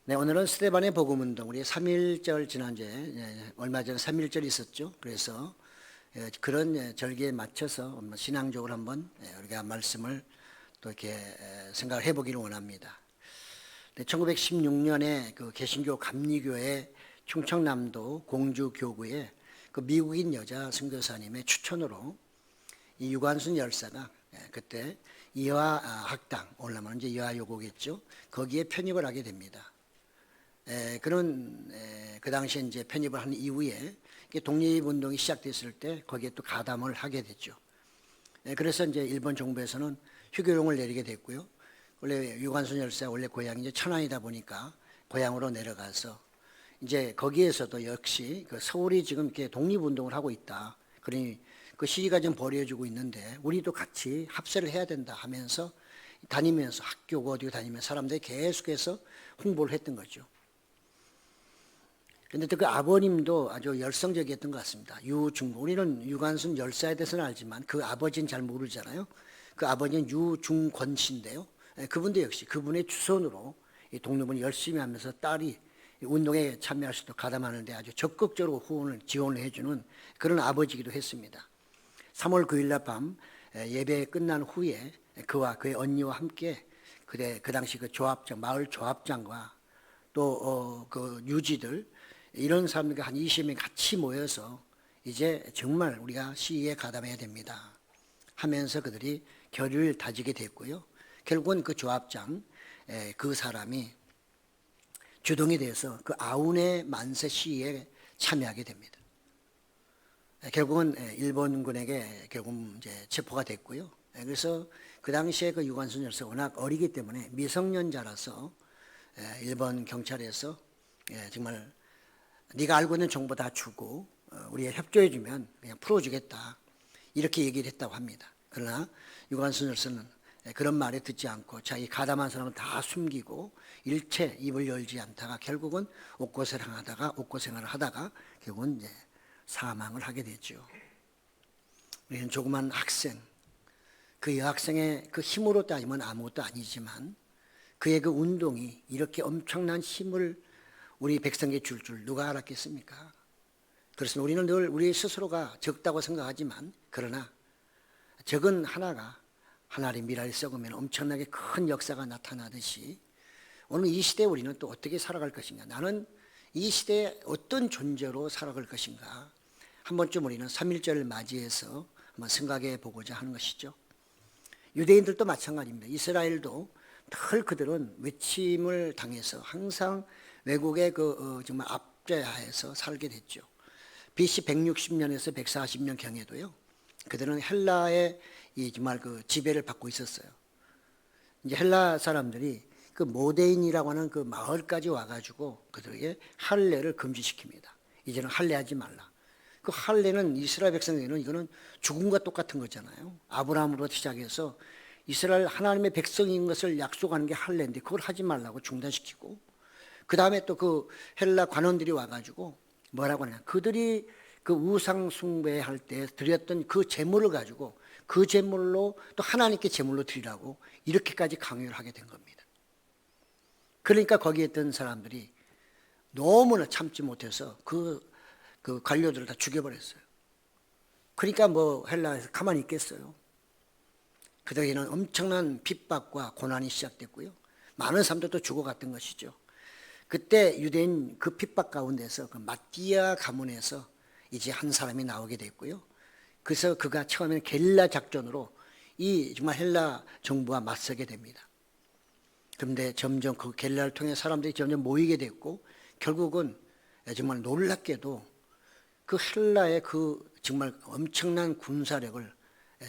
네, 오늘은 스데반의 복음운동, 우리 3.1절 지난주에 얼마 전에 3.1절이 있었죠. 그래서 그런 절기에 맞춰서 신앙적으로 한번 우리가 말씀을 또 이렇게 생각을 해보기를 원합니다. 1916년에 그 개신교 감리교회 충청남도 공주교구에 그 미국인 여자 선교사님의 추천으로 이 유관순 열사가 그때 이화학당, 올라면 이제 이화여고겠죠. 거기에 편입을 하게 됩니다. 그 당시에 이제 편입을 한 이후에 독립운동이 시작됐을 때 거기에 또 가담을 하게 됐죠. 그래서 이제 일본 정부에서는 휴교령을 내리게 됐고요. 원래 유관순 열사 원래 고향이 이제 천안이다 보니까 고향으로 내려가서 이제 거기에서도 역시 그 서울이 지금 이렇게 독립운동을 하고 있다. 그러니 그 시기가 좀 벌어지고 있는데 우리도 같이 합세를 해야 된다 하면서 다니면서 학교 어디 다니면서 사람들이 계속해서 홍보를 했던 거죠. 그런데 그 아버님도 아주 열성적이었던 것 같습니다. 유중권, 우리는 유관순 열사에 대해서는 알지만 그 아버지는 잘 모르잖아요. 그 아버지는 유중권 씨인데요. 그분도 역시 그분의 주선으로 독립을 열심히 하면서 딸이 운동에 참여할 수도 가담하는데 아주 적극적으로 후원을 지원을 해주는 그런 아버지이기도 했습니다. 3월 9일 날 밤 예배 끝난 후에 그와 그의 언니와 함께 그 당시 그 조합장, 마을 조합장과 또 그 유지들 이런 사람들과 한 20명 같이 모여서 이제 정말 우리가 시위에 가담해야 됩니다 하면서 그들이 결의를 다지게 됐고요. 결국은 그 조합장 그 사람이 주동이 돼서 그 아우네 만세 시위에 참여하게 됩니다. 결국은 일본군에게 결국 이제 체포가 됐고요. 그래서 그 당시에 그 유관순 열사 워낙 어리기 때문에 미성년자라서 일본 경찰에서 정말 네가 알고 있는 정보 다 주고 우리가 협조해주면 그냥 풀어주겠다 이렇게 얘기를 했다고 합니다. 그러나 유관순 열사는 그런 말에 듣지 않고 자기 가담한 사람은 다 숨기고 일체 입을 열지 않다가 결국은 옥고생활을 하다가 결국은 이제 사망을 하게 됐죠. 우리는 조그만 학생, 그 여학생의 그 힘으로 따지면 아무것도 아니지만 그의 그 운동이 이렇게 엄청난 힘을 우리 백성에게 줄 누가 알았겠습니까? 그래서 우리는 늘 우리 스스로가 적다고 생각하지만 그러나 적은 하나가 하나의 미랄이 썩으면 엄청나게 큰 역사가 나타나듯이 오늘 이 시대에 우리는 또 어떻게 살아갈 것인가? 나는 이 시대에 어떤 존재로 살아갈 것인가? 한 번쯤 우리는 3.1절을 맞이해서 한번 생각해 보고자 하는 것이죠. 유대인들도 마찬가지입니다. 이스라엘도 늘 그들은 외침을 당해서 항상 외국의 정말 압제하에서 살게 됐죠. BC 160년에서 140년 경에도요. 그들은 헬라의 정말 그 지배를 받고 있었어요. 이제 헬라 사람들이 그 모데인이라고 하는 그 마을까지 와가지고 그들에게 할례를 금지시킵니다. 이제는 할례하지 말라. 그 할례는 이스라엘 백성에게는 이거는 죽음과 똑같은 거잖아요. 아브라함으로부터 시작해서 이스라엘 하나님의 백성인 것을 약속하는 게 할례인데 그걸 하지 말라고 중단시키고 그 다음에 또 그 헬라 관원들이 와가지고 뭐라고 하냐. 그들이 그 우상 숭배할 때 드렸던 그 제물을 가지고 그 제물로 또 하나님께 제물로 드리라고 이렇게까지 강요를 하게 된 겁니다. 그러니까 거기에 있던 사람들이 너무나 참지 못해서 그 관료들을 다 죽여버렸어요. 그러니까 뭐 헬라에서 가만히 있겠어요. 그들에게는 엄청난 핍박과 고난이 시작됐고요. 많은 사람들도 죽어갔던 것이죠. 그때 유대인 그 핍박 가운데서 그 마띠아 가문에서 이제 한 사람이 나오게 됐고요. 그래서 그가 처음에는 게릴라 작전으로 이 정말 헬라 정부와 맞서게 됩니다. 그런데 점점 그 게릴라를 통해 사람들이 점점 모이게 됐고 결국은 정말 놀랍게도 그 헬라의 그 정말 엄청난 군사력을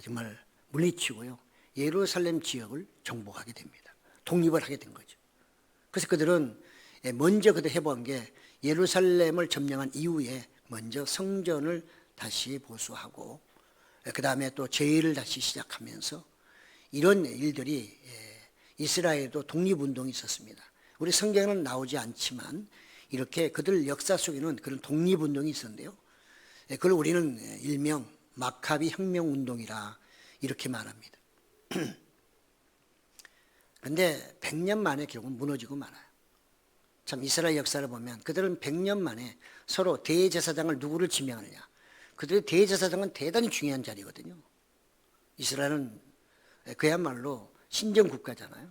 정말 물리치고요. 예루살렘 지역을 정복하게 됩니다. 독립을 하게 된 거죠. 그래서 그들은 먼저 그들 해본 게 예루살렘을 점령한 이후에 먼저 성전을 다시 보수하고 그 다음에 또 제의를 다시 시작하면서 이런 일들이 이스라엘에도 독립운동이 있었습니다. 우리 성경에는 나오지 않지만 이렇게 그들 역사 속에는 그런 독립운동이 있었는데요. 그걸 우리는 일명 마카비 혁명운동이라 이렇게 말합니다. 그런데 100년 만에 결국 무너지고 말아요. 참 이스라엘 역사를 보면 그들은 100년 만에 서로 대제사장을 누구를 지명하느냐. 그들의 대제사장은 대단히 중요한 자리거든요. 이스라엘은 그야말로 신정국가잖아요.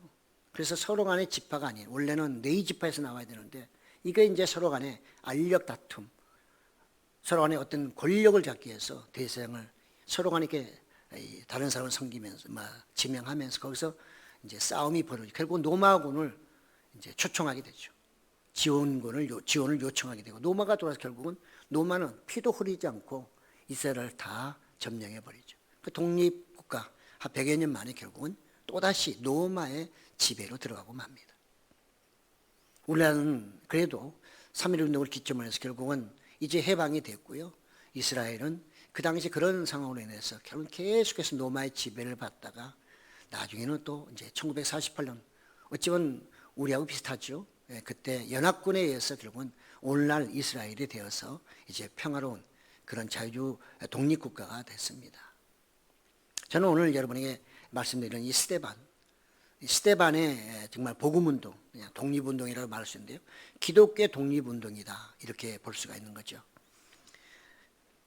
그래서 서로 간의 지파가 아니에요. 원래는 네 지파에서 나와야 되는데 이게 이제 서로 간의 알력 다툼, 서로 간의 어떤 권력을 잡기 위해서 대제사장을 서로 간에 이렇게 다른 사람을 섬기면서 지명하면서 거기서 이제 싸움이 벌어지고 결국 노마군을 이제 초청하게 되죠. 지원을 요청하게 되고 노마가 돌아서 결국은 노마는 피도 흐리지 않고 이스라엘을 다 점령해 버리죠. 그 독립국가 한 100여 년 만에 결국은 또다시 노마의 지배로 들어가고 맙니다. 우리나라는 그래도 3.1운동을 기점으로 해서 결국은 이제 해방이 됐고요. 이스라엘은 그 당시 그런 상황으로 인해서 결국 계속해서 노마의 지배를 받다가 나중에는 또 이제 1948년 어찌 보면 우리하고 비슷하죠. 그때 연합군에 의해서 결국은 오늘날 이스라엘이 되어서 이제 평화로운 그런 자유 독립국가가 됐습니다. 저는 오늘 여러분에게 말씀드리는 이 스데반의 정말 복음운동, 독립운동이라고 말할 수 있는데요. 기독교의 독립운동이다 이렇게 볼 수가 있는 거죠.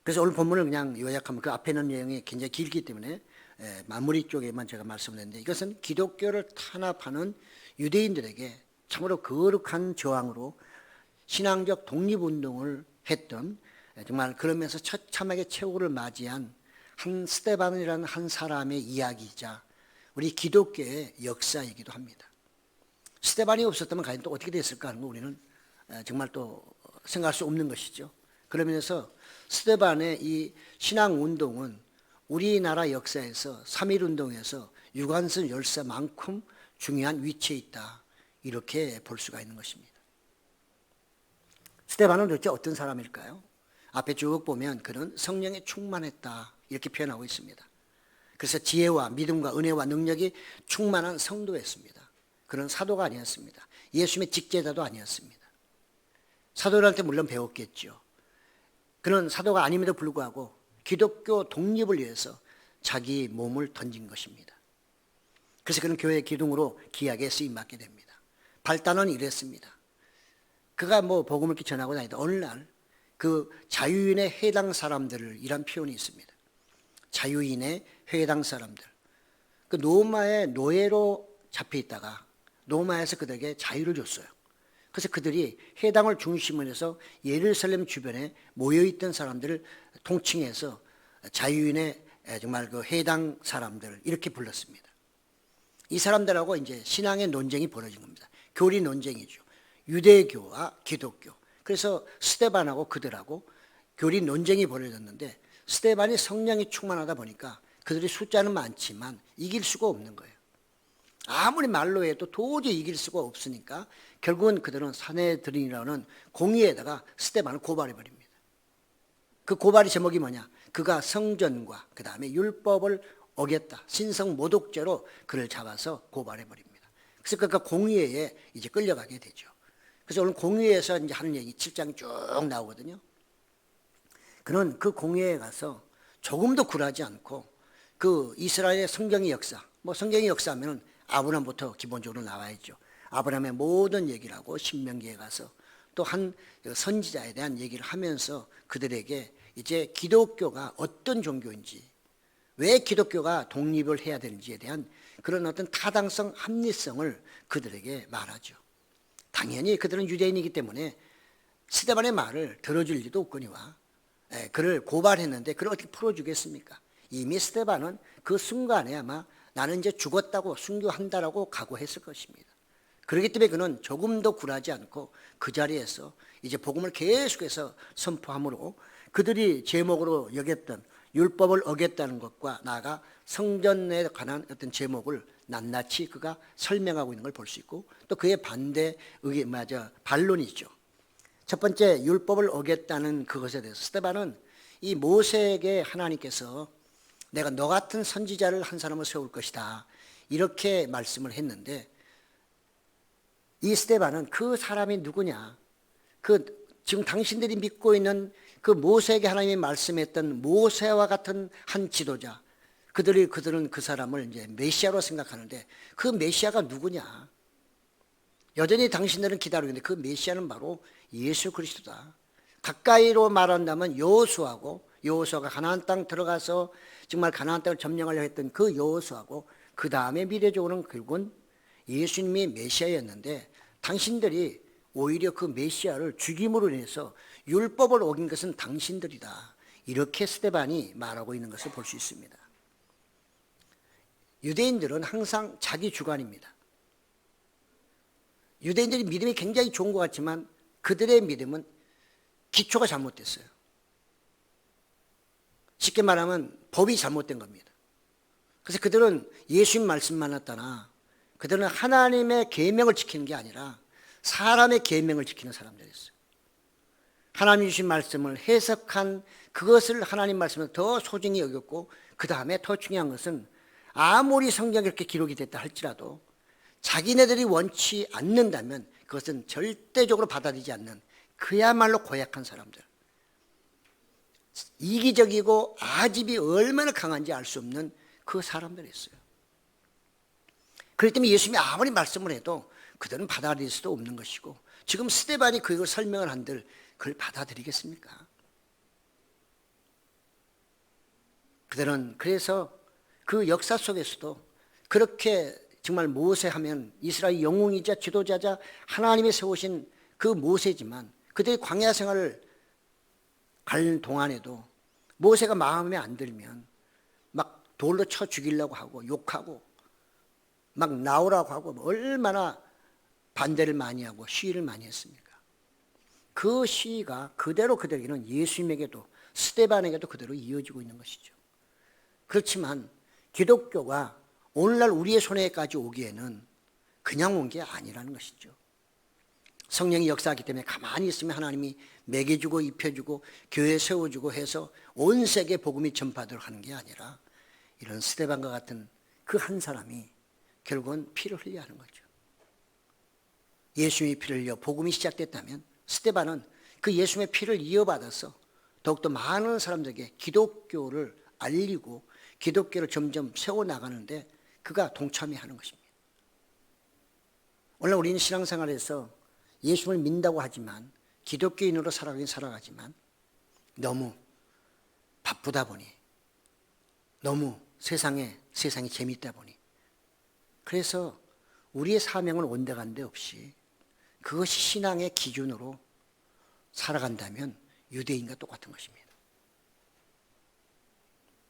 그래서 오늘 본문을 그냥 요약하면 그 앞에 있는 내용이 굉장히 길기 때문에 마무리 쪽에만 제가 말씀을 했는데 이것은 기독교를 탄압하는 유대인들에게 참으로 거룩한 저항으로 신앙적 독립운동을 했던 정말 그러면서 처참하게 최후를 맞이한 한 스데반이라는 한 사람의 이야기이자 우리 기독교의 역사이기도 합니다. 스데반이 없었다면 과연 또 어떻게 됐을까 하는 거 우리는 정말 또 생각할 수 없는 것이죠. 그러면서 스데반의 이 신앙운동은 우리나라 역사에서 3.1운동에서 유관순 열사만큼 중요한 위치에 있다. 이렇게 볼 수가 있는 것입니다. 스데반은 도대체 어떤 사람일까요? 앞에 쭉 보면 그는 성령에 충만했다. 이렇게 표현하고 있습니다. 그래서 지혜와 믿음과 은혜와 능력이 충만한 성도였습니다. 그는 사도가 아니었습니다. 예수님의 직제자도 아니었습니다. 사도들한테 물론 배웠겠죠. 그는 사도가 아님에도 불구하고 기독교 독립을 위해서 자기 몸을 던진 것입니다. 그래서 그는 교회 기둥으로 귀하게 쓰임받게 됩니다. 발단은 이랬습니다. 그가 복음을 이렇게 전하고 다니다 어느 날 그 자유인의 해당 사람들을 이란 표현이 있습니다. 자유인의 해당 사람들. 그 로마의 노예로 잡혀 있다가 로마에서 그들에게 자유를 줬어요. 그래서 그들이 해당을 중심으로 해서 예루살렘 주변에 모여있던 사람들을 통칭해서 자유인의 정말 그 해당 사람들 이렇게 불렀습니다. 이 사람들하고 이제 신앙의 논쟁이 벌어진 겁니다. 교리 논쟁이죠. 유대교와 기독교. 그래서 스데반하고 그들하고 교리 논쟁이 벌어졌는데 스데반이 성령이 충만하다 보니까 그들의 숫자는 많지만 이길 수가 없는 거예요. 아무리 말로 해도 도저히 이길 수가 없으니까 결국은 그들은 사내들인이라는 공의에다가 스데반을 고발해버립니다. 그 고발의 제목이 뭐냐? 그가 성전과 그 다음에 율법을 어겼다. 신성모독죄로 그를 잡아서 고발해버립니다. 그래서 그가 공의회에 이제 끌려가게 되죠. 그래서 오늘 공의회에서 이제 하는 얘기 7장이 쭉 나오거든요. 그는 그 공회에 가서 조금도 굴하지 않고 그 이스라엘의 성경의 역사, 성경의 역사하면은 아브라함부터 기본적으로 나와야죠. 아브라함의 모든 얘기를 하고 신명기에 가서 또 한 선지자에 대한 얘기를 하면서 그들에게 이제 기독교가 어떤 종교인지, 왜 기독교가 독립을 해야 되는지에 대한 그런 어떤 타당성, 합리성을 그들에게 말하죠. 당연히 그들은 유대인이기 때문에 스데반의 말을 들어줄 리도 없거니와 그를 고발했는데 그를 어떻게 풀어주겠습니까? 이미 스데반은 그 순간에 아마 나는 이제 죽었다고 순교한다라고 각오했을 것입니다. 그렇기 때문에 그는 조금도 굴하지 않고 그 자리에서 이제 복음을 계속해서 선포함으로 그들이 제목으로 여겼던 율법을 어겼다는 것과 나아가 성전에 관한 어떤 제목을 낱낱이 그가 설명하고 있는 걸 볼 수 있고 또 그의 반대 반론이죠. 첫 번째 율법을 어겼다는 그것에 대해서 스데반은 이 모세에게 하나님께서 내가 너 같은 선지자를 한 사람을 세울 것이다 이렇게 말씀을 했는데 이 스데반은 그 사람이 누구냐? 지금 당신들이 믿고 있는 그 모세에게 하나님이 말씀했던 모세와 같은 한 지도자 그들은 그 사람을 이제 메시아로 생각하는데 그 메시아가 누구냐? 여전히 당신들은 기다리고 있는데 그 메시아는 바로 예수 그리스도다. 가까이로 말한다면 여호수아가 가나안 땅 들어가서 정말 가나안 땅을 점령하려 했던 그 여호수아고, 그 다음에 미래적으로는 결국은 예수님이 메시아였는데, 당신들이 오히려 그 메시아를 죽임으로 인해서 율법을 어긴 것은 당신들이다. 이렇게 스데반이 말하고 있는 것을 볼 수 있습니다. 유대인들은 항상 자기 주관입니다. 유대인들이 믿음이 굉장히 좋은 것 같지만 그들의 믿음은 기초가 잘못됐어요. 쉽게 말하면 법이 잘못된 겁니다. 그래서 그들은 예수님 말씀만 따나 그들은 하나님의 계명을 지키는 게 아니라 사람의 계명을 지키는 사람들이었어요. 하나님 주신 말씀을 해석한 그것을 하나님 말씀을 더 소중히 여겼고, 그 다음에 더 중요한 것은 아무리 성경에 이렇게 기록이 됐다 할지라도 자기네들이 원치 않는다면 그것은 절대적으로 받아들이지 않는 그야말로 고약한 사람들, 이기적이고 아집이 얼마나 강한지 알 수 없는 그 사람들이었어요. 그렇기 때문에 예수님이 아무리 말씀을 해도 그들은 받아들일 수도 없는 것이고, 지금 스데반이 그걸 설명을 한들 그걸 받아들이겠습니까? 그들은 그래서 그 역사 속에서도 그렇게 정말 모세하면 이스라엘 영웅이자 지도자자 하나님이 세우신 그 모세지만, 그들이 광야 생활을 가는 동안에도 모세가 마음에 안 들면 막 돌로 쳐 죽이려고 하고 욕하고 막 나오라고 하고 얼마나 반대를 많이 하고 시위를 많이 했습니까? 그 시위가 그대로 그들에게는 예수님에게도 스데반에게도 그대로 이어지고 있는 것이죠. 그렇지만 기독교가 오늘날 우리의 손에까지 오기에는 그냥 온 게 아니라는 것이죠. 성령이 역사하기 때문에 가만히 있으면 하나님이 먹여주고 입혀주고 교회 세워주고 해서 온 세계에 복음이 전파되도록 하는 게 아니라, 이런 스데반과 같은 그 한 사람이 결국은 피를 흘려야 하는 거죠. 예수님의 피를 흘려 복음이 시작됐다면 스데반은 그 예수님의 피를 이어받아서 더욱더 많은 사람들에게 기독교를 알리고 기독교를 점점 세워나가는데 그가 동참해야 하는 것입니다. 오늘 우리는 신앙생활에서 예수를 믿는다고 하지만 기독교인으로 살아가긴 살아가지만 너무 바쁘다 보니, 너무 세상이 재미있다 보니, 그래서 우리의 사명은 온데간데 없이 그것이 신앙의 기준으로 살아간다면 유대인과 똑같은 것입니다.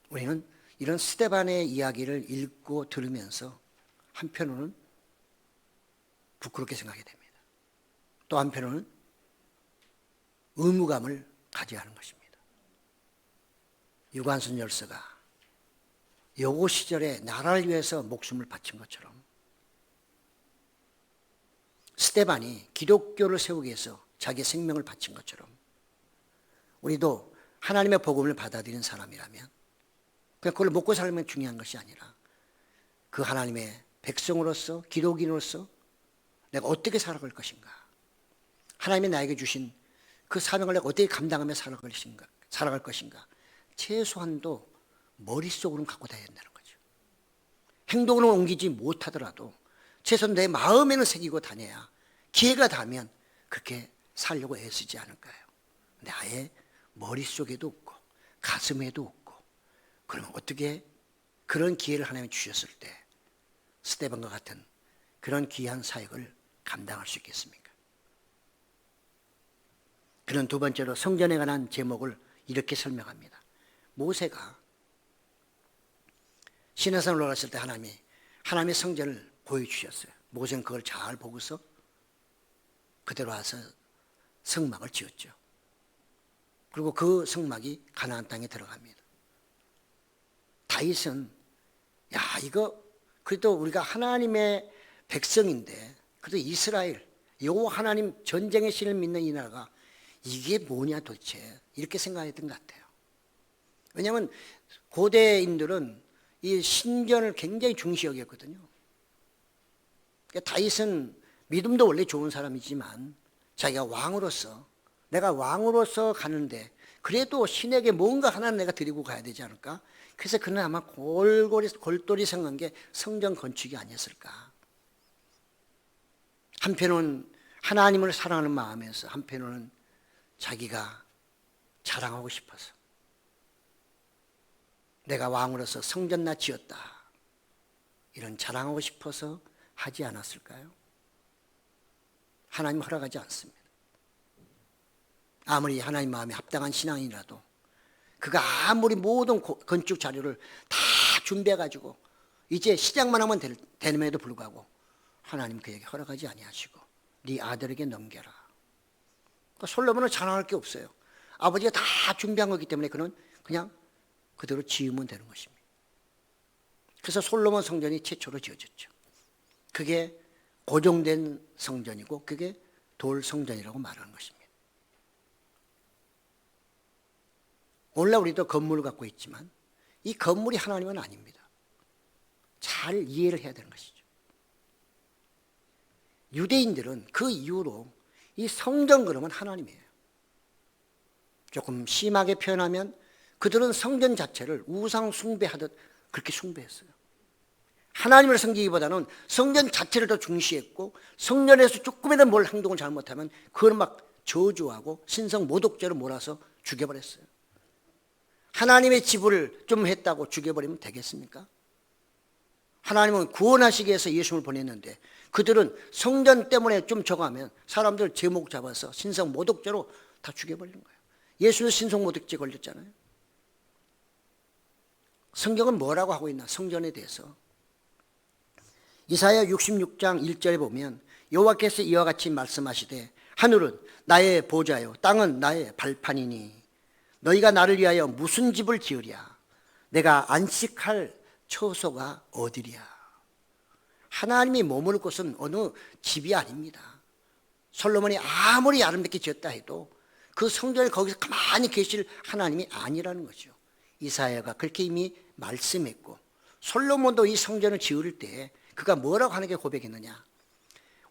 우리는 이런 스데반의 이야기를 읽고 들으면서 한편으로는 부끄럽게 생각이 됩니다. 또 한편으로는 의무감을 가져야 하는 것입니다. 유관순 열사가 여고 시절에 나라를 위해서 목숨을 바친 것처럼 스데반이 기독교를 세우기 위해서 자기의 생명을 바친 것처럼 우리도 하나님의 복음을 받아들이는 사람이라면 그냥 그걸 먹고 살면 중요한 것이 아니라 그 하나님의 백성으로서 기독인으로서 내가 어떻게 살아갈 것인가, 하나님이 나에게 주신 그 사명을 내가 어떻게 감당하며 살아갈 것인가 최소한도 머릿속으로는 갖고 다녀야 된다는 거죠. 행동으로 옮기지 못하더라도 최소한 내 마음에는 새기고 다녀야 기회가 닿으면 그렇게 살려고 애쓰지 않을까요? 근데 아예 머릿속에도 없고 가슴에도 없고, 그러면 어떻게 그런 기회를 하나님이 주셨을 때 스데반과 같은 그런 귀한 사역을 감당할 수 있겠습니까? 그는 두 번째로 성전에 관한 제목을 이렇게 설명합니다. 모세가 시내산에 올라갔을 때 하나님의 성전을 보여주셨어요. 모세는 그걸 잘 보고서 그대로 와서 성막을 지었죠. 그리고 그 성막이 가나안 땅에 들어갑니다. 다윗은 이거 그래도 우리가 하나님의 백성인데, 그래도 이스라엘 여호와 하나님 전쟁의 신을 믿는 이 나라가 이게 뭐냐 도대체, 이렇게 생각했던 것 같아요. 왜냐하면 고대인들은 이 신전을 굉장히 중시 여겼거든요. 그러니까 다윗은 믿음도 원래 좋은 사람이지만 자기가 내가 왕으로서 가는데 그래도 신에게 뭔가 하나는 내가 드리고 가야 되지 않을까? 그래서 그는 아마 골똘히 생각한 게 성전 건축이 아니었을까. 한편은 하나님을 사랑하는 마음에서 한편으로는 자기가 자랑하고 싶어서 내가 왕으로서 성전나 지었다 이런 자랑하고 싶어서 하지 않았을까요? 하나님 허락하지 않습니다. 아무리 하나님 마음에 합당한 신앙이라도 그가 아무리 모든 건축 자료를 다 준비해가지고 이제 시작만 하면 되는에도 불구하고 하나님 그에게 허락하지 아니하시고 네 아들에게 넘겨라. 그러니까 솔로몬은 자랑할 게 없어요. 아버지가 다 준비한 거기 때문에 그는 그냥 그대로 지으면 되는 것입니다. 그래서 솔로몬 성전이 최초로 지어졌죠. 그게 고정된 성전이고 그게 돌 성전이라고 말하는 것입니다. 오늘날 우리도 건물을 갖고 있지만 이 건물이 하나님은 아닙니다. 잘 이해를 해야 되는 것이죠. 유대인들은 그 이후로 이 성전 그러면 하나님이에요. 조금 심하게 표현하면 그들은 성전 자체를 우상 숭배하듯 그렇게 숭배했어요. 하나님을 섬기기보다는 성전 자체를 더 중시했고 성전에서 조금이라도 뭘 행동을 잘못하면 그걸 막 저주하고 신성 모독죄로 몰아서 죽여버렸어요. 하나님의 지불을 좀 했다고 죽여버리면 되겠습니까? 하나님은 구원하시기 위해서 예수를 보냈는데 그들은 성전 때문에 좀 저거하면 사람들 제목 잡아서 신성 모독죄로 다 죽여버리는 거예요. 예수는 신성 모독죄 걸렸잖아요. 성경은 뭐라고 하고 있나? 성전에 대해서 이사야 66장 1절에 보면 여호와께서 이와 같이 말씀하시되 하늘은 나의 보좌요 땅은 나의 발판이니 너희가 나를 위하여 무슨 집을 지으랴 내가 안식할 처소가 어디랴. 하나님이 머물 곳은 어느 집이 아닙니다. 솔로몬이 아무리 아름답게 지었다 해도 그 성전에 거기서 가만히 계실 하나님이 아니라는 거죠. 이사야가 그렇게 이미 말씀했고 솔로몬도 이 성전을 지을 때 그가 뭐라고 하는 게 고백했느냐.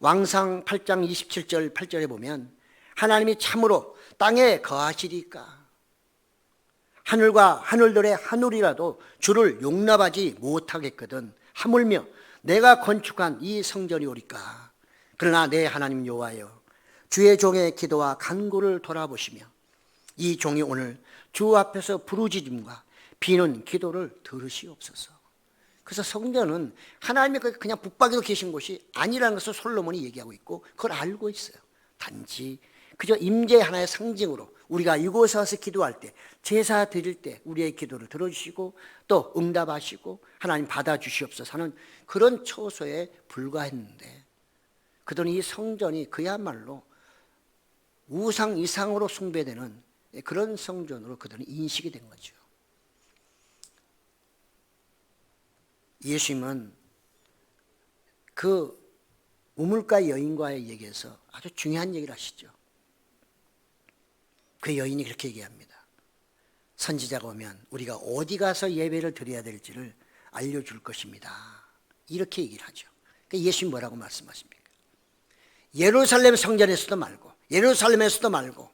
왕상 8장 27절 8절에 보면 하나님이 참으로 땅에 거하시리까 하늘과 하늘들의 하늘이라도 주를 용납하지 못하겠거든 하물며 내가 건축한 이 성전이 오리까. 그러나 내 하나님 여호와여 주의 종의 기도와 간구를 돌아보시며 이 종이 오늘 주 앞에서 부르짖음과 비는 기도를 들으시옵소서. 그래서 성전은 하나님이 그냥 붙박이로 계신 곳이 아니라는 것을 솔로몬이 얘기하고 있고 그걸 알고 있어요. 단지 그저 임재 하나의 상징으로 우리가 이곳에 와서 기도할 때 제사 드릴 때 우리의 기도를 들어주시고 또 응답하시고 하나님 받아주시옵소서 하는 그런 처소에 불과했는데 그들은 이 성전이 그야말로 우상 이상으로 숭배되는 그런 성전으로 그들은 인식이 된 거죠. 예수님은 그 우물가 여인과의 얘기에서 아주 중요한 얘기를 하시죠. 그 여인이 그렇게 얘기합니다. 선지자가 오면 우리가 어디 가서 예배를 드려야 될지를 알려줄 것입니다. 이렇게 얘기를 하죠. 그러니까 예수님 뭐라고 말씀하십니까? 예루살렘 성전에서도 말고 예루살렘에서도 말고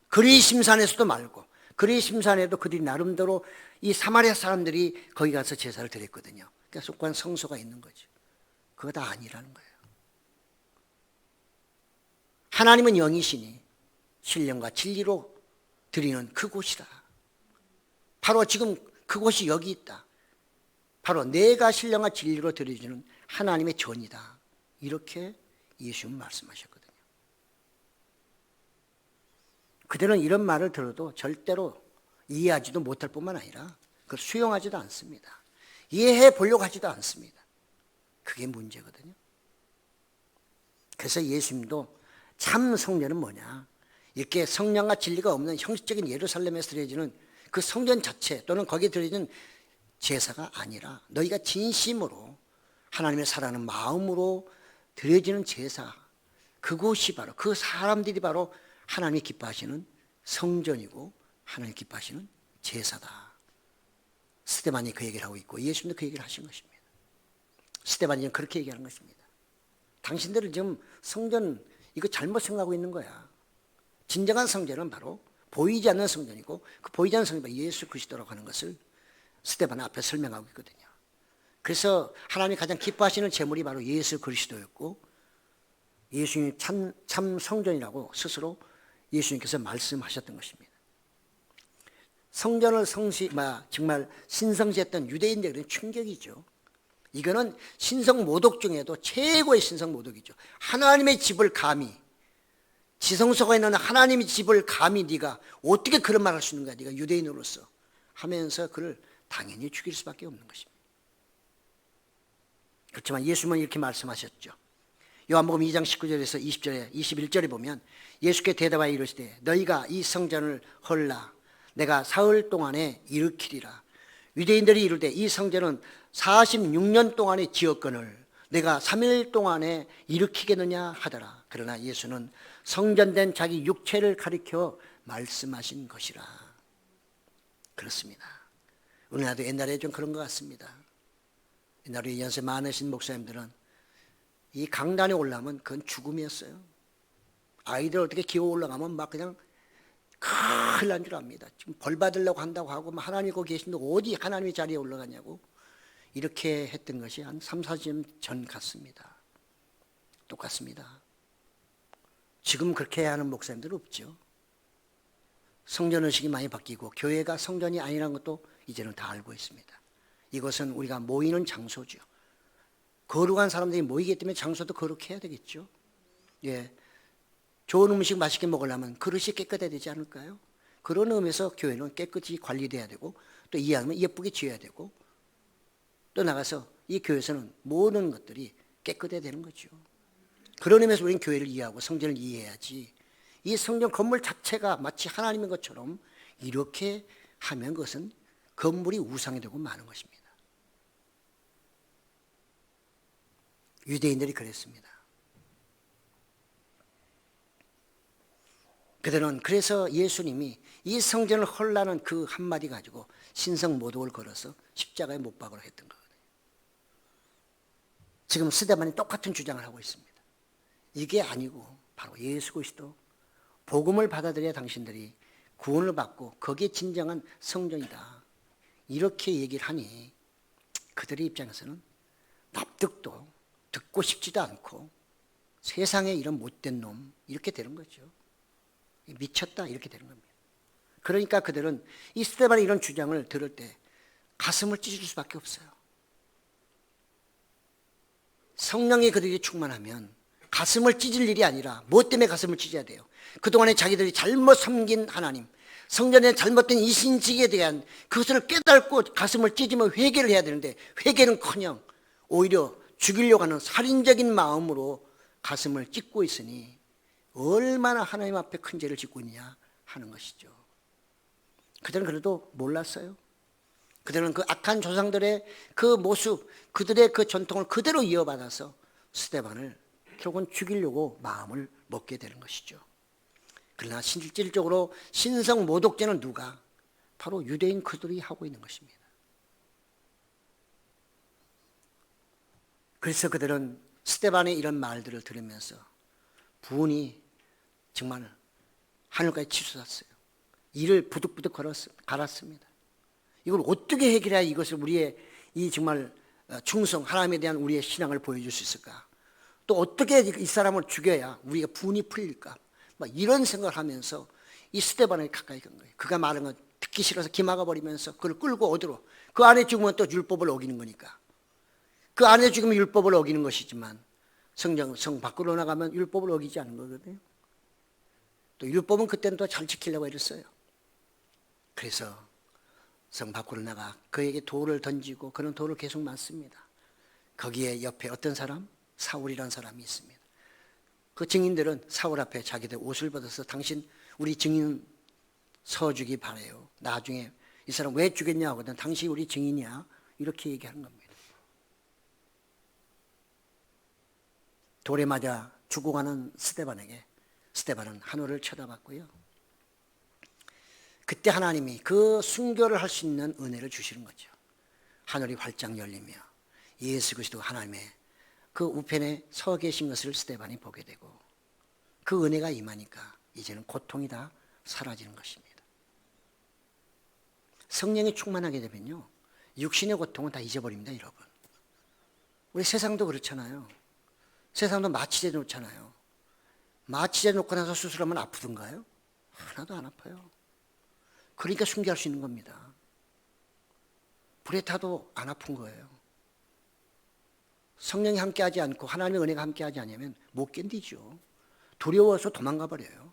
그리심산에서도 말고 그리심산에도 그들이 나름대로 이 사마리아 사람들이 거기 가서 제사를 드렸거든요. 그러니까 속한 성소가 있는 거죠. 그거 다 아니라는 거예요. 하나님은 영이시니 신령과 진리로 드리는 그곳이다. 바로 지금 그곳이 여기 있다. 바로 내가 신령과 진리로 드려주는 하나님의 전이다. 이렇게 예수님은 말씀하셨거든요. 그들은 이런 말을 들어도 절대로 이해하지도 못할 뿐만 아니라 그걸 수용하지도 않습니다. 이해해 보려고 하지도 않습니다. 그게 문제거든요. 그래서 예수님도 참 성전은 뭐냐? 이렇게 성령과 진리가 없는 형식적인 예루살렘에서 드려지는 그 성전 자체 또는 거기에 드려지는 제사가 아니라 너희가 진심으로 하나님을 사랑하는 마음으로 드려지는 제사, 그곳이 바로 그 사람들이 바로 하나님이 기뻐하시는 성전이고 하나님이 기뻐하시는 제사다. 스데반이 그 얘기를 하고 있고 예수님도 그 얘기를 하신 것입니다. 스데반이 그렇게 얘기하는 것입니다. 당신들은 지금 성전 이거 잘못 생각하고 있는 거야. 진정한 성전은 바로 보이지 않는 성전이고 그 보이지 않는 성전이 예수 그리스도라고 하는 것을 스데반 앞에 설명하고 있거든요. 그래서 하나님이 가장 기뻐하시는 제물이 바로 예수 그리스도였고 예수님이 참 성전이라고 스스로 예수님께서 말씀하셨던 것입니다. 성전을 정말 신성시했던 유대인들은 충격이죠. 이거는 신성모독 중에도 최고의 신성모독이죠. 하나님의 집을 감히, 지성소가 있는 하나님의 집을 감히 네가 어떻게 그런 말 할 수 있는 거야, 네가 유대인으로서 하면서 그를 당연히 죽일 수밖에 없는 것입니다. 그렇지만 예수님은 이렇게 말씀하셨죠. 요한복음 2장 19절에서 20절에 21절에 보면 예수께 대답하여 이르시되 너희가 이 성전을 헐라 내가 사흘 동안에 일으키리라. 유대인들이 이르되 이 성전은 46년 동안에 지었거늘 내가 3일 동안에 일으키겠느냐 하더라. 그러나 예수는 성전된 자기 육체를 가리켜 말씀하신 것이라. 그렇습니다. 우리나라도 옛날에 좀 그런 것 같습니다. 옛날에 연세 많으신 목사님들은 이 강단에 올라가면 그건 죽음이었어요. 아이들 어떻게 기어 올라가면 막 그냥 큰일 난 줄 압니다. 지금 벌 받으려고 한다고 하고 하나님이 거기 계신데 어디 하나님의 자리에 올라가냐고 이렇게 했던 것이 한 3, 4년 전 같습니다. 똑같습니다. 지금 그렇게 해야 하는 목사님들 없죠. 성전의식이 많이 바뀌고 교회가 성전이 아니라는 것도 이제는 다 알고 있습니다. 이것은 우리가 모이는 장소죠. 거룩한 사람들이 모이기 때문에 장소도 거룩해야 되겠죠. 예, 좋은 음식 맛있게 먹으려면 그릇이 깨끗해야 되지 않을까요? 그런 의미에서 교회는 깨끗이 관리돼야 되고 또 이해하면 예쁘게 지어야 되고 또 나가서 이 교회에서는 모든 것들이 깨끗해야 되는 거죠. 그런 의미에서 우리는 교회를 이해하고 성전을 이해해야지 이 성전 건물 자체가 마치 하나님인 것처럼 이렇게 하면 그것은 건물이 우상이 되고 마는 것입니다. 유대인들이 그랬습니다. 그들은 그래서 예수님이 이 성전을 헐라는 그 한마디 가지고 신성모독을 걸어서 십자가에 못 박으러 했던 거거든요. 지금 스데반이 똑같은 주장을 하고 있습니다. 이게 아니고 바로 예수 그리스도 복음을 받아들여야 당신들이 구원을 받고 거기에 진정한 성전이다. 이렇게 얘기를 하니 그들의 입장에서는 납득도 듣고 싶지도 않고 세상에 이런 못된 놈 이렇게 되는 거죠. 미쳤다 이렇게 되는 겁니다. 그러니까 그들은 이 스데반의 이런 주장을 들을 때 가슴을 찢을 수밖에 없어요. 성령이 그들이 충만하면 가슴을 찢을 일이 아니라 뭐 때문에 가슴을 찢어야 돼요? 그동안에 자기들이 잘못 섬긴 하나님, 성전에 잘못된 이신직에 대한 그것을 깨닫고 가슴을 찢으면 회개를 해야 되는데 회개는커녕 오히려 죽이려고 하는 살인적인 마음으로 가슴을 찢고 있으니 얼마나 하나님 앞에 큰 죄를 짓고 있냐 하는 것이죠. 그들은 그래도 몰랐어요. 그들은 그 악한 조상들의 그 모습, 그들의 그 전통을 그대로 이어받아서 스데반을 결국은 죽이려고 마음을 먹게 되는 것이죠. 그러나 실질적으로 신성모독죄는 누가? 바로 유대인 그들이 하고 있는 것입니다. 그래서 그들은 스데반의 이런 말들을 들으면서 분이 정말 하늘까지 치솟았어요. 이를 부득부득 갈았습니다. 이걸 어떻게 해결해야 이것을 우리의 이 정말 충성, 하나님에 대한 우리의 신앙을 보여줄 수 있을까? 또 어떻게 이 사람을 죽여야 우리가 분이 풀릴까? 막 이런 생각을 하면서 이 스데반을 가까이 간 거예요. 그가 말한 건 듣기 싫어서 기막아 버리면서 그를 끌고 어디로? 그 안에 죽으면 또 율법을 어기는 거니까. 그 안에 죽으면 율법을 어기는 것이지만 성 밖으로 나가면 율법을 어기지 않는 거거든요. 또 율법은 그때는 또 잘 지키려고 애랬어요. 그래서 성 밖으로 나가 그에게 돌을 던지고 그는 돌을 계속 맞습니다. 거기에 옆에 어떤 사람? 사울이라는 사람이 있습니다. 그 증인들은 사울 앞에 자기들 옷을 벗어서 당신 우리 증인 서주기 바래요. 나중에 이 사람 왜 죽였냐 하거든. 당신이 우리 증인이야. 이렇게 얘기하는 겁니다. 돌에 맞아 죽어가는 스데반에게 스데반은 하늘을 쳐다봤고요. 그때 하나님이 그 순교를 할 수 있는 은혜를 주시는 거죠. 하늘이 활짝 열리며 예수 그리스도 하나님의 그 우편에 서 계신 것을 스데반이 보게 되고 그 은혜가 임하니까 이제는 고통이 다 사라지는 것입니다. 성령이 충만하게 되면요, 육신의 고통은 다 잊어버립니다, 여러분. 우리 세상도 그렇잖아요. 세상도 마취돼 놓잖아요. 마취제 놓고 나서 수술하면 아프던가요? 하나도 안 아파요. 그러니까 순교할 수 있는 겁니다. 불에 타도 안 아픈 거예요. 성령이 함께하지 않고 하나님의 은혜가 함께하지 않으면 못 견디죠. 두려워서 도망가 버려요.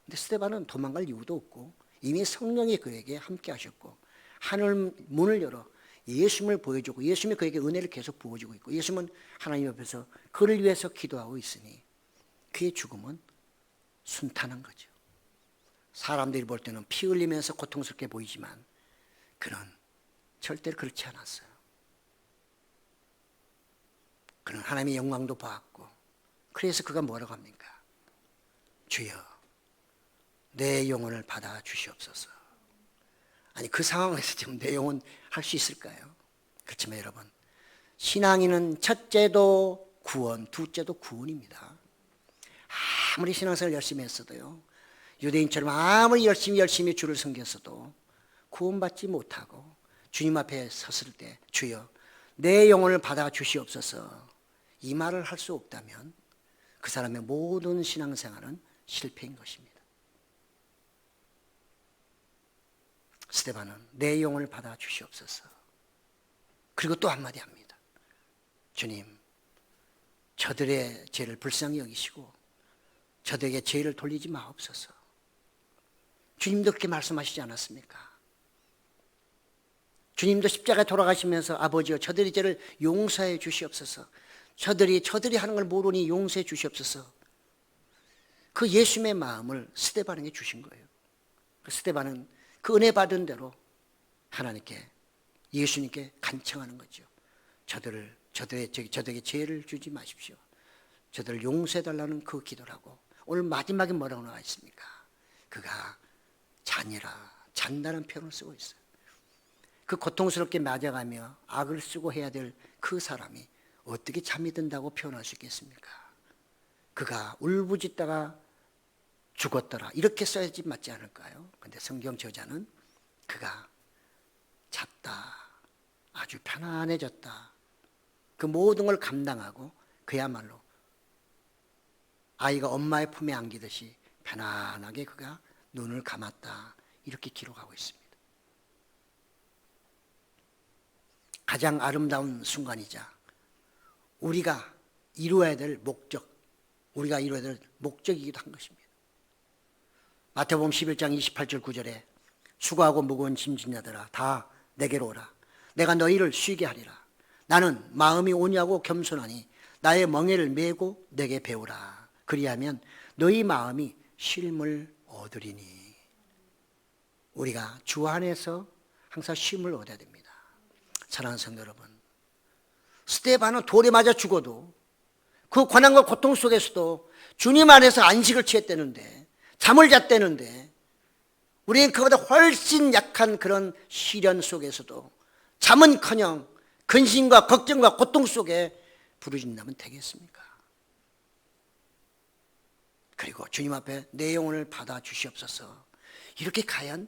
근데 스데반은 도망갈 이유도 없고 이미 성령이 그에게 함께하셨고 하늘 문을 열어 예수님을 보여주고 예수님이 그에게 은혜를 계속 부어주고 있고 예수님은 하나님 옆에서 그를 위해서 기도하고 있으니 그의 죽음은 순탄한 거죠. 사람들이 볼 때는 피 흘리면서 고통스럽게 보이지만 그는 절대로 그렇지 않았어요. 그는 하나님의 영광도 봤고 그래서 그가 뭐라고 합니까? 주여 내 영혼을 받아 주시옵소서. 아니 그 상황에서 지금 내 영혼 할 수 있을까요? 그렇지만 여러분 신앙인은 첫째도 구원, 둘째도 구원입니다. 아무리 신앙생활 열심히 했어도요 유대인처럼 아무리 열심히 주를 섬겼어도 구원받지 못하고 주님 앞에 섰을 때 주여 내 영혼을 받아 주시옵소서 이 말을 할 수 없다면 그 사람의 모든 신앙생활은 실패인 것입니다. 스데반은 내 영혼을 받아 주시옵소서. 그리고 또 한마디 합니다. 주님 저들의 죄를 불쌍히 여기시고 저들에게 죄를 돌리지 마옵소서. 주님도 그렇게 말씀하시지 않았습니까? 주님도 십자가에 돌아가시면서 아버지여 저들의 죄를 용서해 주시옵소서. 저들이 하는 걸 모르니 용서해 주시옵소서. 그 예수님의 마음을 스데반에게 주신 거예요. 스데반은 그 은혜 받은 대로 하나님께 예수님께 간청하는 거죠. 저들에게 죄를 주지 마십시오. 저들을 용서해 달라는 그 기도를 하고 오늘 마지막에 뭐라고 나와 있습니까? 그가 잔다는 표현을 쓰고 있어요. 그 고통스럽게 맞아가며 악을 쓰고 해야 될 그 사람이 어떻게 잠이 든다고 표현할 수 있겠습니까? 그가 울부짖다가 죽었더라 이렇게 써야지 맞지 않을까요? 근데 성경 저자는 그가 잤다 아주 편안해졌다 그 모든 걸 감당하고 그야말로 아이가 엄마의 품에 안기듯이 편안하게 그가 눈을 감았다 이렇게 기록하고 있습니다. 가장 아름다운 순간이자 우리가 이루어야 될 목적이기도 한 것입니다. 마태복음 11장 28절 9절에 수고하고 무거운 짐진 자들아 다 내게로 오라. 내가 너희를 쉬게 하리라. 나는 마음이 온유하고 겸손하니 나의 멍에를 메고 내게 배우라. 그리하면 너희 마음이 쉼을 얻으리니. 우리가 주 안에서 항상 쉼을 얻어야 됩니다. 사랑하는 성도 여러분, 스데반은 돌에 맞아 죽어도 그 고난과 고통 속에서도 주님 안에서 안식을 취했다는데 잠을 잤다는데 우리는 그보다 훨씬 약한 그런 시련 속에서도 잠은커녕 근심과 걱정과 고통 속에 부르짖는다면 되겠습니까? 그리고 주님 앞에 내 영혼을 받아 주시옵소서 이렇게 과연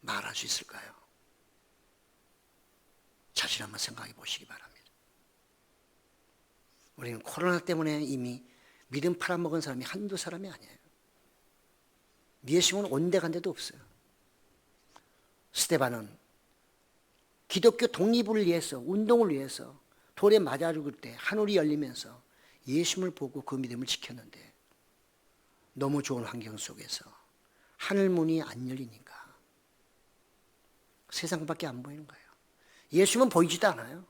말할 수 있을까요? 자신 한번 생각해 보시기 바랍니다. 우리는 코로나 때문에 이미 믿음 팔아먹은 사람이 한두 사람이 아니에요. 예수님은 온데간데도 없어요. 스데반은 기독교 독립을 위해서 운동을 위해서 돌에 맞아 죽을 때 하늘이 열리면서 예수님을 보고 그 믿음을 지켰는데 너무 좋은 환경 속에서 하늘 문이 안 열리니까 세상밖에 안 보이는 거예요. 예수님은 보이지도 않아요.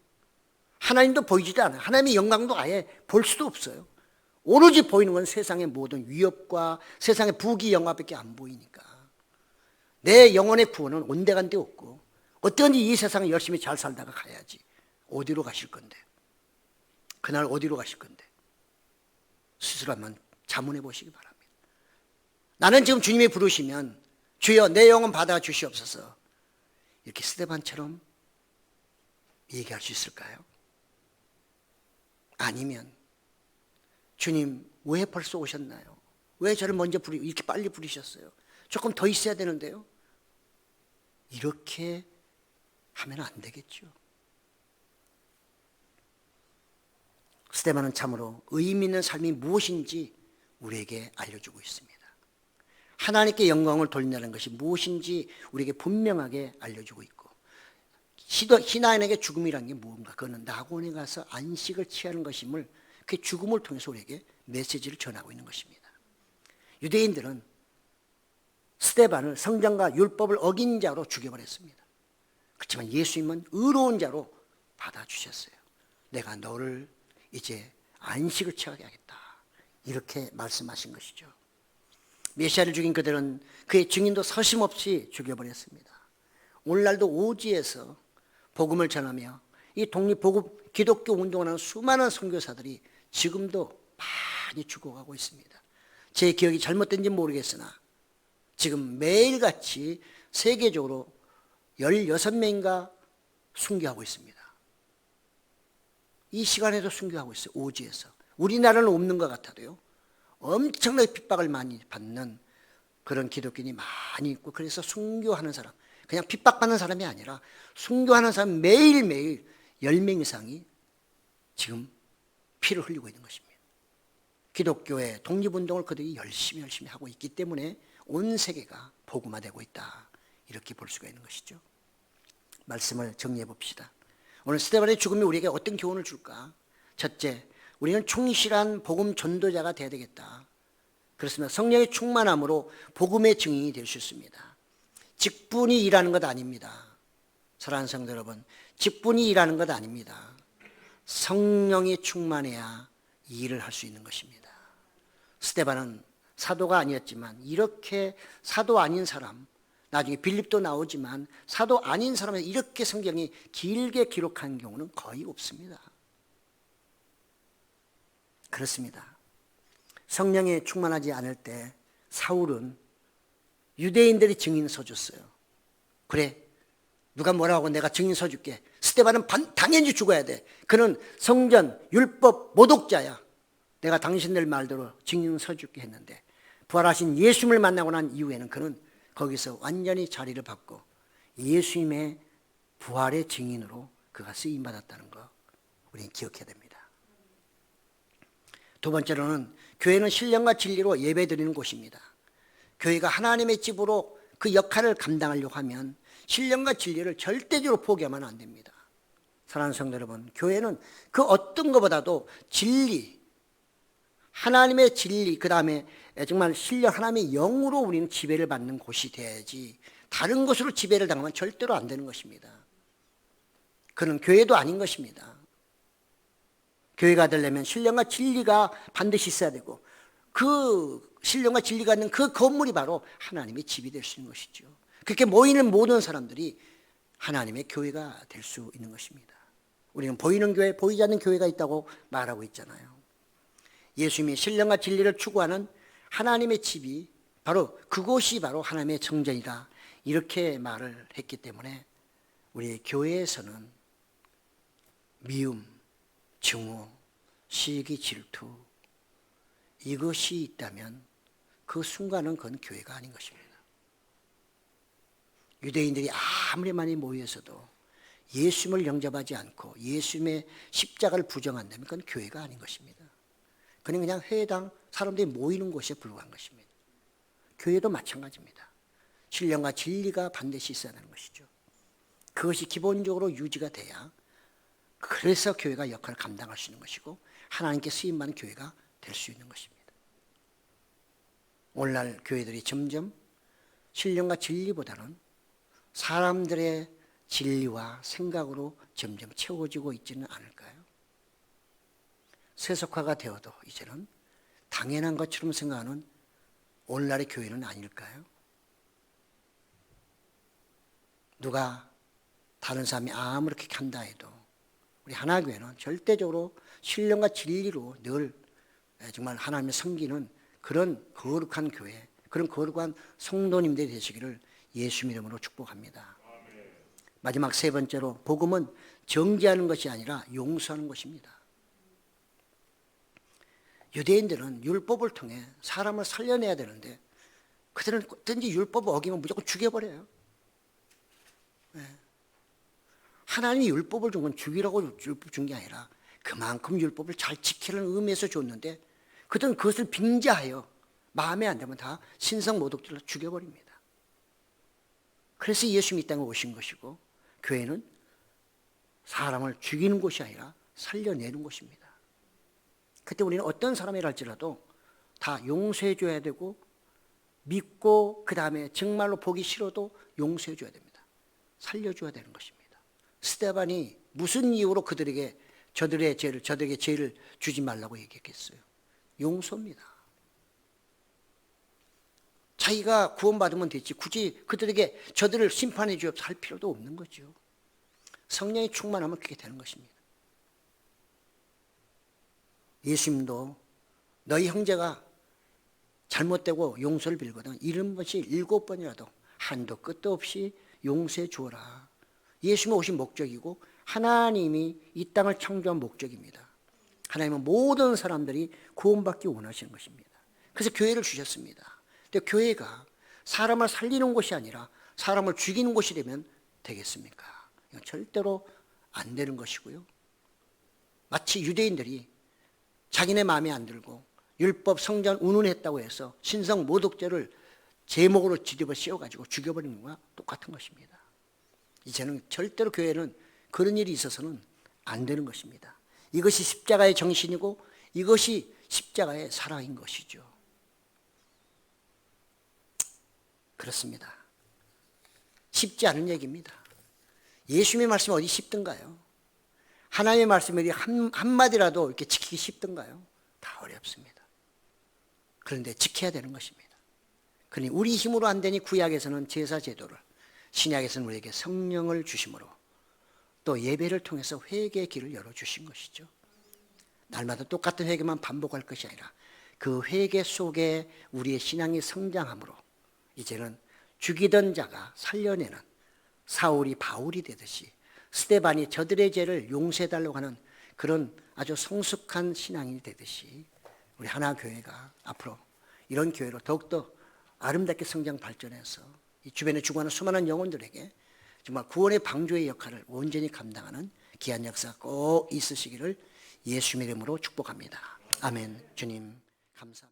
하나님도 보이지도 않아요. 하나님의 영광도 아예 볼 수도 없어요. 오로지 보이는 건 세상의 모든 위협과 세상의 부귀 영화밖에 안 보이니까 내 영혼의 구원은 온데간데 없고 어떤지 이 세상을 열심히 잘 살다가 가야지. 어디로 가실 건데? 그날 어디로 가실 건데? 스스로 한번 자문해 보시기 바랍니다. 나는 지금 주님이 부르시면 주여 내 영혼 받아 주시옵소서 이렇게 스데반처럼 얘기할 수 있을까요? 아니면 주님 왜 벌써 오셨나요? 왜 저를 먼저 이렇게 빨리 부르셨어요? 조금 더 있어야 되는데요. 이렇게 하면 안 되겠죠. 스데반은 참으로 의미 있는 삶이 무엇인지 우리에게 알려주고 있습니다. 하나님께 영광을 돌린다는 것이 무엇인지 우리에게 분명하게 알려주고 있고, 신앙인에게 죽음이란 게 무엇인가? 그거는 낙원에 가서 안식을 취하는 것임을, 그 죽음을 통해서 우리에게 메시지를 전하고 있는 것입니다. 유대인들은 스데반을 성경과 율법을 어긴 자로 죽여버렸습니다. 그렇지만 예수님은 의로운 자로 받아주셨어요. 내가 너를 이제 안식을 취하게 하겠다, 이렇게 말씀하신 것이죠. 메시아를 죽인 그들은 그의 증인도 서심없이 죽여버렸습니다. 오늘날도 오지에서 복음을 전하며 이 독립복음 기독교 운동을 하는 수많은 선교사들이 지금도 많이 죽어가고 있습니다. 제 기억이 잘못된지 모르겠으나 지금 매일같이 세계적으로 16명인가 순교하고 있습니다. 이 시간에도 순교하고 있어요. 오지에서. 우리나라는 없는 것 같아도요, 엄청나게 핍박을 많이 받는 그런 기독교인이 많이 있고, 그래서 순교하는 사람, 그냥 핍박받는 사람이 아니라 순교하는 사람 매일매일 10명 이상이 지금 피를 흘리고 있는 것입니다. 기독교의 독립운동을 그들이 열심히 하고 있기 때문에 온 세계가 복음화되고 있다, 이렇게 볼 수가 있는 것이죠. 말씀을 정리해 봅시다. 오늘 스데반의 죽음이 우리에게 어떤 교훈을 줄까? 첫째, 우리는 충실한 복음 전도자가 되어야 되겠다. 그렇습니다. 성령의 충만함으로 복음의 증인이 될 수 있습니다. 직분이 일하는 것 아닙니다. 사랑하는 성도 여러분, 직분이 일하는 것 아닙니다. 성령이 충만해야 일을 할 수 있는 것입니다. 스데반은 사도가 아니었지만 이렇게 사도 아닌 사람, 나중에 빌립도 나오지만 사도 아닌 사람에서 이렇게 성경이 길게 기록한 경우는 거의 없습니다. 그렇습니다. 성령에 충만하지 않을 때 사울은 유대인들이 증인 서줬어요. 그래, 누가 뭐라고 하고 내가 증인 서줄게. 스데반은 당연히 죽어야 돼. 그는 성전, 율법, 모독자야. 내가 당신들 말대로 증인 서줄게 했는데, 부활하신 예수님을 만나고 난 이후에는 그는 거기서 완전히 자리를 받고 예수님의 부활의 증인으로 그가 쓰임받았다는 거 우리는 기억해야 됩니다. 두 번째로는 교회는 신령과 진리로 예배드리는 곳입니다. 교회가 하나님의 집으로 그 역할을 감당하려고 하면 신령과 진리를 절대적으로 포기하면 안 됩니다. 사랑하는 성도 여러분, 교회는 그 어떤 것보다도 진리, 하나님의 진리, 그 다음에 정말 신령 하나님의 영으로 우리는 지배를 받는 곳이 돼야지, 다른 것으로 지배를 당하면 절대로 안 되는 것입니다. 그는 교회도 아닌 것입니다. 교회가 되려면 신령과 진리가 반드시 있어야 되고, 그 신령과 진리가 있는 그 건물이 바로 하나님의 집이 될 수 있는 것이죠. 그렇게 모이는 모든 사람들이 하나님의 교회가 될 수 있는 것입니다. 우리는 보이는 교회, 보이지 않는 교회가 있다고 말하고 있잖아요. 예수님이 신령과 진리를 추구하는 하나님의 집이 바로 그곳이 바로 하나님의 정전이다, 이렇게 말을 했기 때문에 우리 교회에서는 미움, 증오, 시기, 질투, 이것이 있다면 그 순간은 그건 교회가 아닌 것입니다. 유대인들이 아무리 많이 모여서도 예수님을 영접하지 않고 예수님의 십자가를 부정한다면 그건 교회가 아닌 것입니다. 그냥 회당 사람들이 모이는 곳에 불과한 것입니다. 교회도 마찬가지입니다. 신령과 진리가 반드시 있어야 하는 것이죠. 그것이 기본적으로 유지가 돼야, 그래서 교회가 역할을 감당할 수 있는 것이고 하나님께 쓰임받는 교회가 될 수 있는 것입니다. 오늘날 교회들이 점점 신령과 진리보다는 사람들의 진리와 생각으로 점점 채워지고 있지는 않을까요? 세속화가 되어도 이제는 당연한 것처럼 생각하는 오늘날의 교회는 아닐까요? 누가 다른 사람이 아무렇게 한다 해도 우리 하나교회는 절대적으로 신령과 진리로 늘 정말 하나님의 섬기는 그런 거룩한 교회, 그런 거룩한 성도님들이 되시기를 예수 이름으로 축복합니다. 마지막 세 번째로, 복음은 정죄하는 것이 아니라 용서하는 것입니다. 유대인들은 율법을 통해 사람을 살려내야 되는데 그들은 어떤지 율법을 어기면 무조건 죽여버려요. 하나님이 율법을 준 건 죽이라고 율법 준 게 아니라 그만큼 율법을 잘 지키려는 의미에서 줬는데 그들은 그것을 빙자하여 마음에 안 들면 다 신성모독죄로 죽여버립니다. 그래서 예수님이 이 땅에 오신 것이고 교회는 사람을 죽이는 곳이 아니라 살려내는 곳입니다. 그때 우리는 어떤 사람이라 할지라도 다 용서해 줘야 되고 믿고 그 다음에 정말로 보기 싫어도 용서해 줘야 됩니다. 살려줘야 되는 것입니다. 스데반이 무슨 이유로 저들에게 죄를 주지 말라고 얘기했겠어요? 용서입니다. 자기가 구원받으면 됐지 굳이 저들을 심판해 주옵소서 할 필요도 없는 거죠. 성령이 충만하면 그렇게 되는 것입니다. 예수님도 너희 형제가 잘못되고 용서를 빌거든 70번씩 7번이라도 한도 끝도 없이 용서해 주어라. 예수님이 오신 목적이고 하나님이 이 땅을 창조한 목적입니다. 하나님은 모든 사람들이 구원받기 원하시는 것입니다. 그래서 교회를 주셨습니다. 근데 교회가 사람을 살리는 곳이 아니라 사람을 죽이는 곳이 되면 되겠습니까? 이건 절대로 안 되는 것이고요. 마치 유대인들이 자기네 마음에 안 들고 율법 성전 운운했다고 해서 신성 모독죄를 제목으로 뒤집어 씌워가지고 죽여버리는 것과 똑같은 것입니다. 이제는 절대로 교회는 그런 일이 있어서는 안 되는 것입니다. 이것이 십자가의 정신이고 이것이 십자가의 사랑인 것이죠. 그렇습니다. 쉽지 않은 얘기입니다. 예수님의 말씀이 어디 쉽던가요? 하나님의 말씀이 한마디라도 이렇게 지키기 쉽던가요? 다 어렵습니다. 그런데 지켜야 되는 것입니다. 그러니 우리 힘으로 안 되니 구약에서는 제사 제도를, 신약에서는 우리에게 성령을 주심으로 또 예배를 통해서 회개의 길을 열어주신 것이죠. 날마다 똑같은 회개만 반복할 것이 아니라 그 회개 속에 우리의 신앙이 성장함으로 이제는 죽이던 자가 살려내는 사울이 바울이 되듯이 스데반이 저들의 죄를 용서해달라고 하는 그런 아주 성숙한 신앙이 되듯이 우리 하나교회가 앞으로 이런 교회로 더욱더 아름답게 성장 발전해서 이 주변에 죽어가는 수많은 영혼들에게 정말 구원의 방주의 역할을 온전히 감당하는 귀한 역사가 꼭 있으시기를 예수님의 이름으로 축복합니다. 아멘. 주님 감사합니다.